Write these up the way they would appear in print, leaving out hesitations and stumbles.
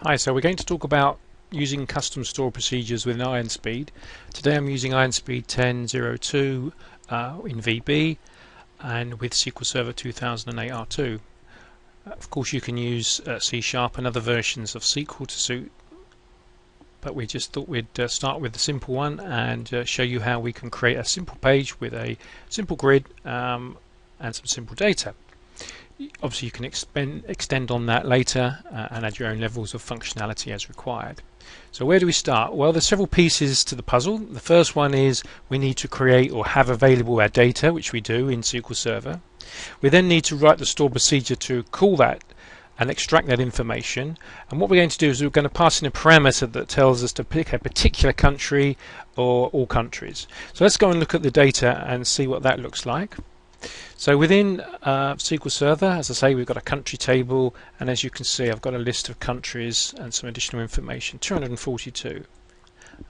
Hi, so we're going to talk about using custom store procedures within IronSpeed. Today I'm using IronSpeed 10.02 in VB and with SQL Server 2008 R2. Of course you can use C# and other versions of SQL to suit, but we just thought we'd start with the simple one and show you how we can create a simple page with a simple grid and some simple data. Obviously you can extend on that later and add your own levels of functionality as required. So where do we start? Well, there's several pieces to the puzzle. The first one is we need to create or have available our data, which we do in SQL Server. We then need to write the store procedure to call that and extract that information. And what we're going to do is we're going to pass in a parameter that tells us to pick a particular country or all countries. So let's go and look at the data and see what that looks like. So within SQL Server, as I say, we've got a country table, and as you can see I've got a list of countries and some additional information, 242.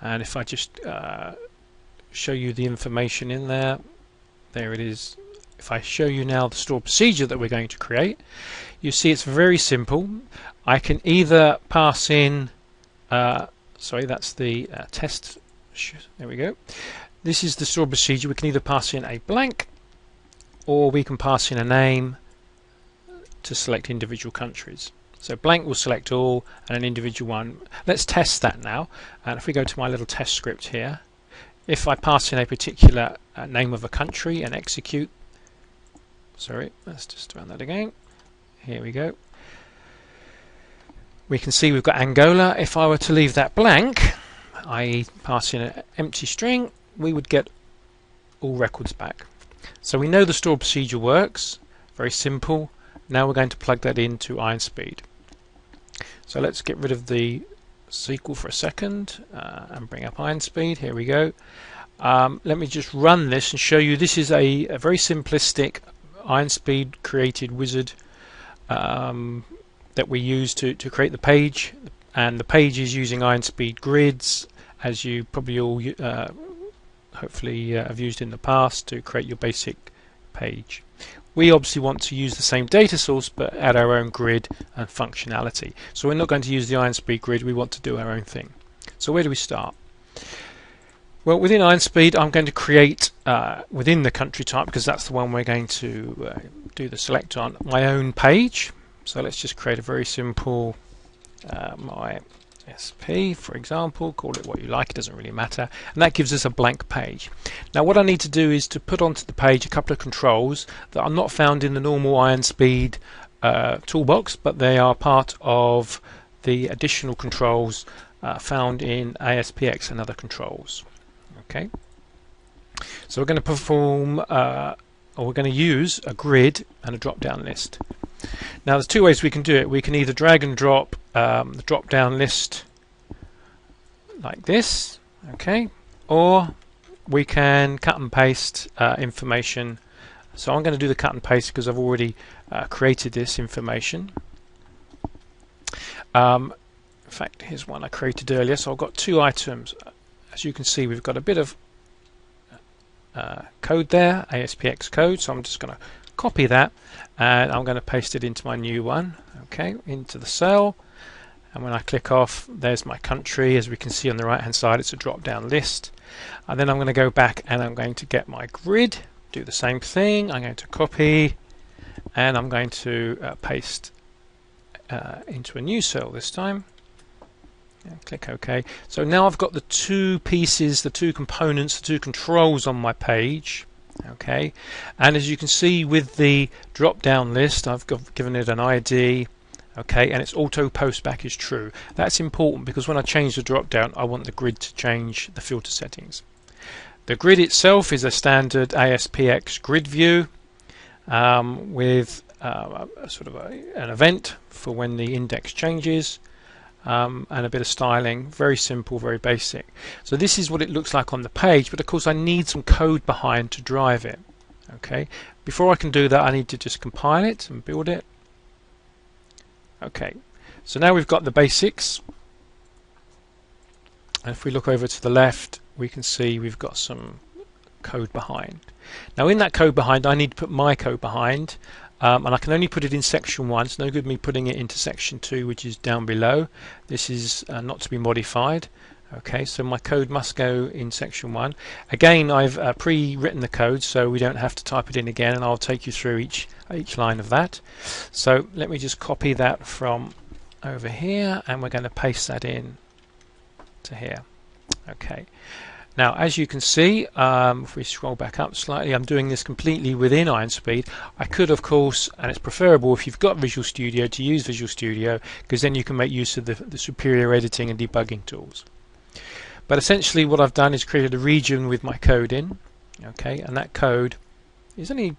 And if I just show you the information in there, there it is. If I show you now the store procedure that we're going to create, you see it's very simple. I can either pass in, sorry, that's the test, there we go. This is the store procedure. We can either pass in a blank or we can pass in a name to select individual countries. So blank will select all and an individual one. Let's test that now. And if we go to my little test script here, if I pass in a particular name of a country and execute, sorry, let's just run that again. Here we go. We can see we've got Angola. If I were to leave that blank, i.e. pass in an empty string, we would get all records back. So we know the store procedure works, very simple. Now we're going to plug that into IronSpeed. So let's get rid of the SQL for a second and bring up IronSpeed. Here we go. Let me just run this and show you this is a very simplistic IronSpeed created wizard that we use to create the page, and the page is using IronSpeed grids, as you probably all hopefully have used in the past to create your basic page. We obviously want to use the same data source but add our own grid and functionality. So we're not going to use the IronSpeed grid, we want to do our own thing. So where do we start? Well, within IronSpeed I'm going to create within the country type, because that's the one we're going to do the select on, my own page. So let's just create a very simple my SP, for example, call it what you like, it doesn't really matter, and that gives us a blank page. Now what I need to do is to put onto the page a couple of controls that are not found in the normal IronSpeed toolbox, but they are part of the additional controls found in ASPX and other controls. Okay, so we're going to perform or we're going to use a grid and a drop down list. Now there's two ways we can do it. We can either drag and drop the drop down list like this, okay, or we can cut and paste information. So I'm going to do the cut and paste because I've already created this information. In fact, here's one I created earlier. So I've got two items. As you can see, we've got a bit of code there, ASPX code, so I'm just going to copy that and I'm going to paste it into my new one, okay, into the cell. And when I click off, there's my country. As we can see on the right hand side, it's a drop down list. And then I'm going to go back and I'm going to get my grid, do the same thing. I'm going to copy and I'm going to paste into a new cell this time. And click OK. So now I've got the two pieces, the two components, the two controls on my page. Okay, and as you can see with the drop down list, I've given it an ID. Okay, and its auto post back is true. That's important because when I change the drop down, I want the grid to change the filter settings. The grid itself is a standard ASPX grid view with sort of an event for when the index changes. And a bit of styling, very simple, very basic. So this is what it looks like on the page, but of course I need some code behind to drive it. Okay, before I can do that I need to just compile it and build it. Okay, so now we've got the basics, and if we look over to the left we can see we've got some code behind. Now in that code behind I need to put my code behind, and I can only put it in section 1. It's no good me putting it into section 2, which is down below. This is not to be modified. Okay, so my code must go in section 1. Again, I've pre-written the code so we don't have to type it in again, and I'll take you through each line of that. So let me just copy that from over here, and we're going to paste that in to here. Okay. Now, as you can see, if we scroll back up slightly, I'm doing this completely within IronSpeed. I could, of course, and it's preferable if you've got Visual Studio to use Visual Studio, because then you can make use of the superior editing and debugging tools. But essentially what I've done is created a region with my code in, okay, and that code is only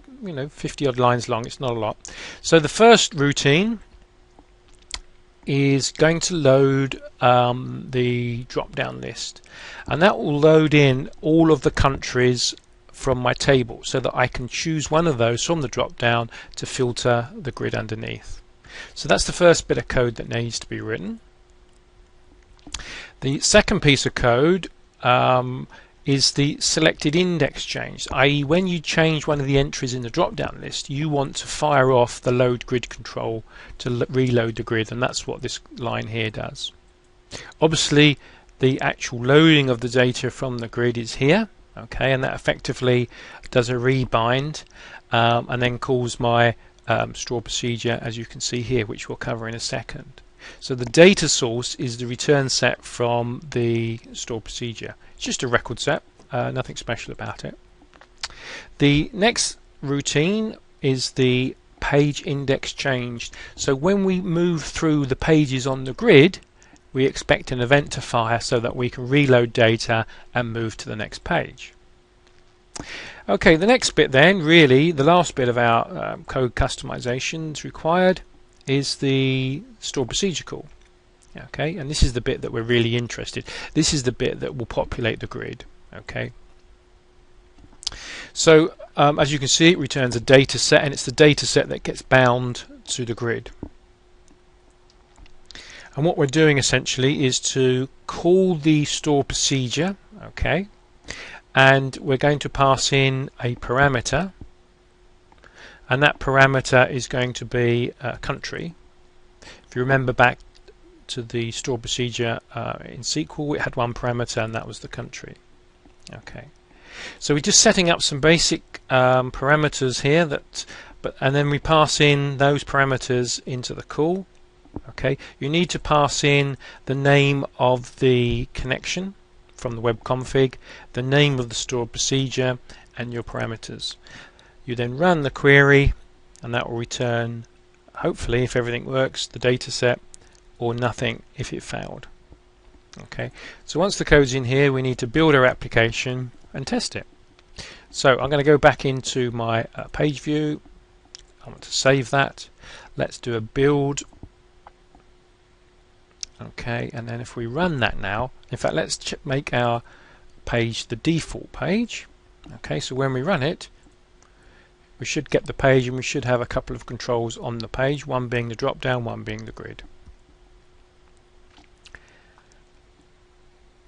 50 odd lines long. It's not a lot. So the first routine is going to load the drop down list, and that will load in all of the countries from my table so that I can choose one of those from the drop down to filter the grid underneath. So that's the first bit of code that needs to be written. The second piece of code is the selected index change, i.e. when you change one of the entries in the drop-down list, you want to fire off the load grid control to reload the grid, and that's what this line here does. Obviously, the actual loading of the data from the grid is here, okay, and that effectively does a rebind and then calls my store procedure, as you can see here, which we'll cover in a second. So the data source is the return set from the store procedure. It's just a record set, nothing special about it. The next routine is the page index changed. So when we move through the pages on the grid, we expect an event to fire so that we can reload data and move to the next page. Okay, the next bit then, really the last bit of our code customizations required, is the store procedure call. Okay, and this is the bit that we're really interested. This is the bit that will populate the grid. Okay, so as you can see, it returns a data set, and it's the data set that gets bound to the grid. And what we're doing essentially is to call the store procedure, okay, and we're going to pass in a parameter, and that parameter is going to be a country. If you remember back to the store procedure in SQL, it had one parameter, and that was the country. Okay, so we're just setting up some basic parameters here, and then we pass in those parameters into the call. Okay, you need to pass in the name of the connection from the web config, the name of the store procedure, and your parameters. You then run the query, and that will return, hopefully if everything works, the data set, or nothing if it failed. Okay, so once the code's in here, we need to build our application and test it. So I'm going to go back into my page view. I want to save that. Let's do a build. Okay, and then if we run that now, in fact, let's make our page the default page. Okay, so when we run it, we should get the page, and we should have a couple of controls on the page, one being the drop down, one being the grid.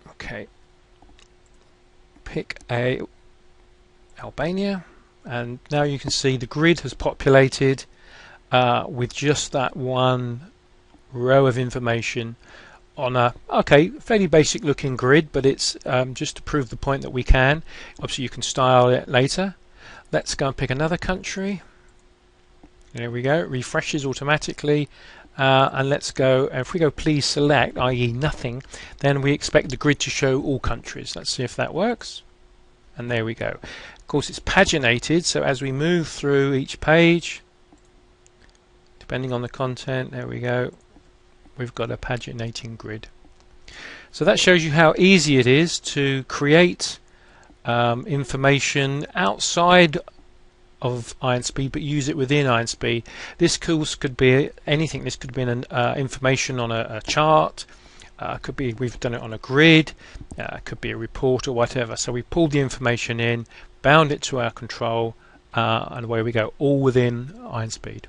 Okay, pick a Albania, and now you can see the grid has populated with just that one row of information on a fairly basic looking grid, but it's just to prove the point that we can. Obviously you can style it later. Let's go and pick another country. There we go, it refreshes automatically, and let's go, if we go please select, i.e. nothing, then we expect the grid to show all countries. Let's see if that works, and there we go. Of course it's paginated, so as we move through each page, depending on the content, there we go, we've got a paginating grid. So that shows you how easy it is to create information outside of IronSpeed, but use it within IronSpeed. This course could be anything. This could be an information on a chart. Could be we've done it on a grid. Could be a report or whatever. So we pulled the information in, bound it to our control, and away we go, all within IronSpeed.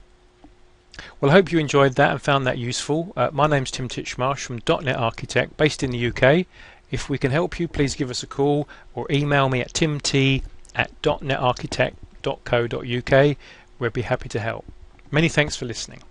Well, I hope you enjoyed that and found that useful. My name's Tim Titchmarsh from Dotnetarchitect, based in the UK. If we can help you, please give us a call or email me at timt@dotnetarchitect.co.uk. we'd be happy to help. Many thanks for listening.